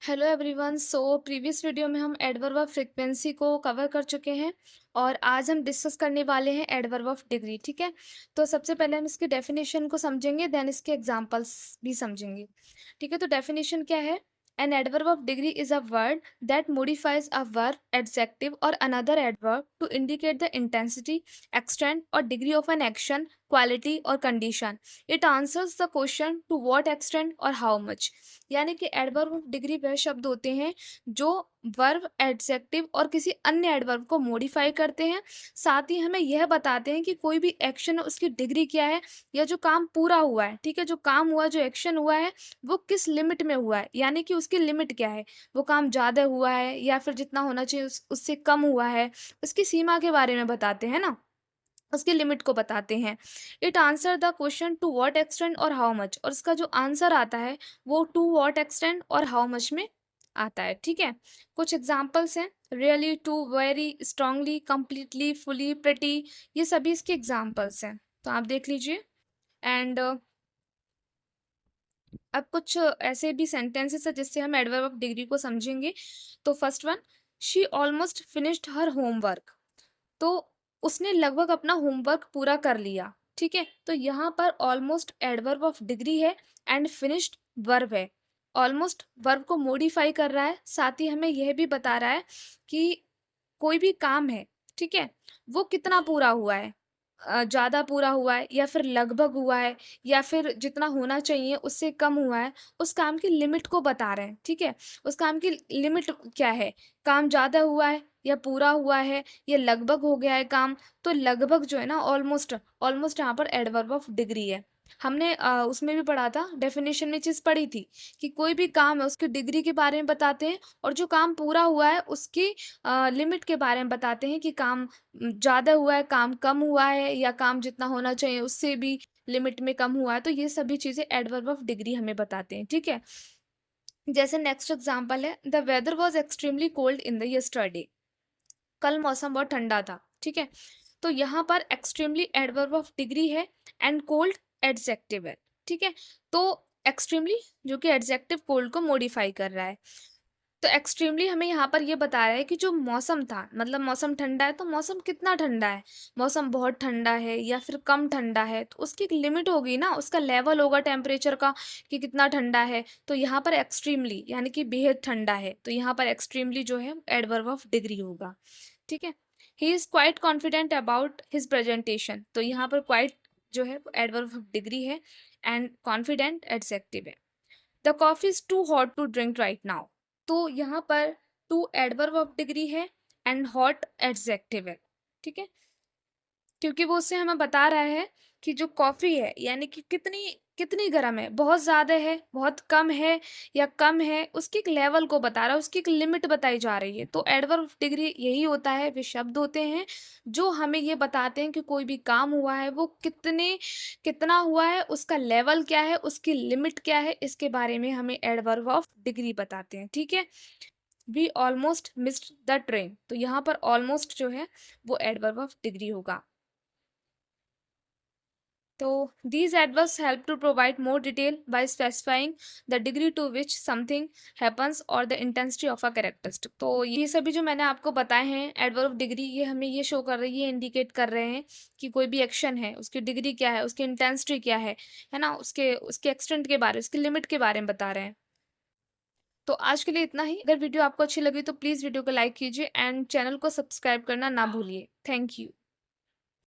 Hello everyone. Previous video में हम adverb of frequency को कवर कर चुके हैं और आज हम डिस्कस करने वाले हैं एडवर्ब ऑफ डिग्री। ठीक है, तो सबसे पहले हम इसकी डेफिनेशन को समझेंगे, देन इसके एग्जांपल्स भी समझेंगे। ठीक है, तो डेफिनेशन क्या है? An adverb of degree is a word that modifies a verb, adjective और another adverb to indicate the intensity, extent और degree of an action, quality और condition. It answers the question to what extent और how much. यानी कि adverb of degree वह शब्द होते हैं जो वर्ब, एडजेक्टिव और किसी अन्य एडवर्ब को मॉडिफाई करते हैं, साथ ही हमें यह बताते हैं कि कोई भी एक्शन है उसकी डिग्री क्या है, या जो काम पूरा हुआ है, ठीक है, जो काम हुआ, जो एक्शन हुआ है वो किस लिमिट में हुआ है, यानी कि उसकी लिमिट क्या है, वो काम ज़्यादा हुआ है या फिर जितना होना चाहिए उससे कम हुआ है, उसकी सीमा के बारे में बताते हैं ना, उसकी लिमिट को बताते हैं। It answer the question to what extent और हाउ मच, और इसका जो आंसर आता है वो टू व्हाट एक्सटेंट और हाउ मच में आता है। ठीक है, कुछ एग्जांपल्स हैं: really, too, very, strongly, completely, fully, pretty, ये सभी इसके एग्जांपल्स हैं, तो आप देख लीजिए। एंड अब कुछ ऐसे भी सेंटेंसेस है जिससे हम एडवर्ब ऑफ डिग्री को समझेंगे। तो first one, she almost finished her homework. तो उसने लगभग अपना होमवर्क पूरा कर लिया। ठीक है, तो यहाँ पर ऑलमोस्ट एडवर्ब ऑफ डिग्री है एंड फिनिश्ड वर्ब है। ऑलमोस्ट वर्ब को मॉडिफाई कर रहा है, साथ ही हमें यह भी बता रहा है कि कोई भी काम है, ठीक है, वो कितना पूरा हुआ है, ज़्यादा पूरा हुआ है या फिर लगभग हुआ है या फिर जितना होना चाहिए उससे कम हुआ है, उस काम की लिमिट को बता रहे हैं। ठीक है, उस काम की लिमिट क्या है, काम ज़्यादा हुआ है या पूरा हुआ है या लगभग हो गया है काम। तो लगभग जो है ना, ऑलमोस्ट, ऑलमोस्ट यहाँ पर एडवर्ब ऑफ डिग्री है। हमने उसमें भी पढ़ा था, डेफिनेशन में चीज़ पढ़ी थी कि कोई भी काम है उसकी डिग्री के बारे में बताते हैं, और जो काम पूरा हुआ है उसकी लिमिट के बारे में बताते हैं कि काम ज़्यादा हुआ है, काम कम हुआ है, या काम जितना होना चाहिए उससे भी लिमिट में कम हुआ है। तो ये सभी चीज़ें एडवर्ब ऑफ डिग्री हमें बताते हैं। ठीक है, जैसे नेक्स्ट एग्जांपल है, the weather was extremely cold in the yesterday. कल मौसम बहुत ठंडा था। ठीक है, तो यहाँ पर एक्सट्रीमली एडवर्ब ऑफ डिग्री है एंड कोल्ड एडजेक्टिव है। ठीक है, तो एक्सट्रीमली जो कि एडजेक्टिव कोल्ड को मॉडिफाई कर रहा है, तो एक्सट्रीमली हमें यहाँ पर ये बता रहा है कि जो मौसम था, मतलब मौसम ठंडा है, तो मौसम कितना ठंडा है, मौसम बहुत ठंडा है या फिर कम ठंडा है, तो उसकी एक लिमिट होगी ना, उसका लेवल होगा टेम्परेचर का कि कितना ठंडा है। तो यहाँ पर एक्सट्रीमली यानी कि बेहद ठंडा है, तो यहाँ पर एक्सट्रीमली जो है एडवर्ब ऑफ डिग्री होगा। ठीक है, he is quite confident about his presentation. तो यहाँ पर क्वाइट जो है एडवर्ब ऑफ डिग्री है एंड कॉन्फिडेंट एडजेक्टिव है। The coffee is too hot to drink right now. तो यहाँ पर टू एडवर्ब ऑफ डिग्री है एंड हॉट एडजेक्टिव है। ठीक है, क्योंकि वो उससे हमें बता रहा है कि जो कॉफ़ी है यानी कि कितनी कितनी गर्म है, बहुत ज़्यादा है, बहुत कम है या कम है, उसकी एक लेवल को बता रहा है, उसकी एक लिमिट बताई जा रही है। तो एडवर्ब ऑफ डिग्री यही होता है, वे शब्द होते हैं जो हमें ये बताते हैं कि कोई भी काम हुआ है वो कितना हुआ है, उसका लेवल क्या है, उसकी लिमिट क्या है, इसके बारे में हमें एडवर्ब ऑफ डिग्री बताते हैं। ठीक है, we almost missed the train. तो यहाँ पर ऑलमोस्ट जो है वो एडवर्ब ऑफ डिग्री होगा। So these adverbs help to provide more detail by specifying the degree to which something happens or the intensity of a characteristic। तो ये सभी जो मैंने आपको बताए हैं एडवर्ब डिग्री, ये हमें ये शो कर रही है, इंडिकेट कर रहे हैं कि कोई भी एक्शन है उसकी डिग्री क्या है, उसकी इंटेंसिटी क्या है ना, उसके उसके एक्सटेंट के बारे, उसकी लिमिट के बारे में बता रहे हैं। तो आज के लिए इतना ही। अगर वीडियो आपको अच्छी लगी तो प्लीज़ वीडियो को लाइक कीजिए एंड चैनल को सब्सक्राइब करना ना भूलिए। Thank you.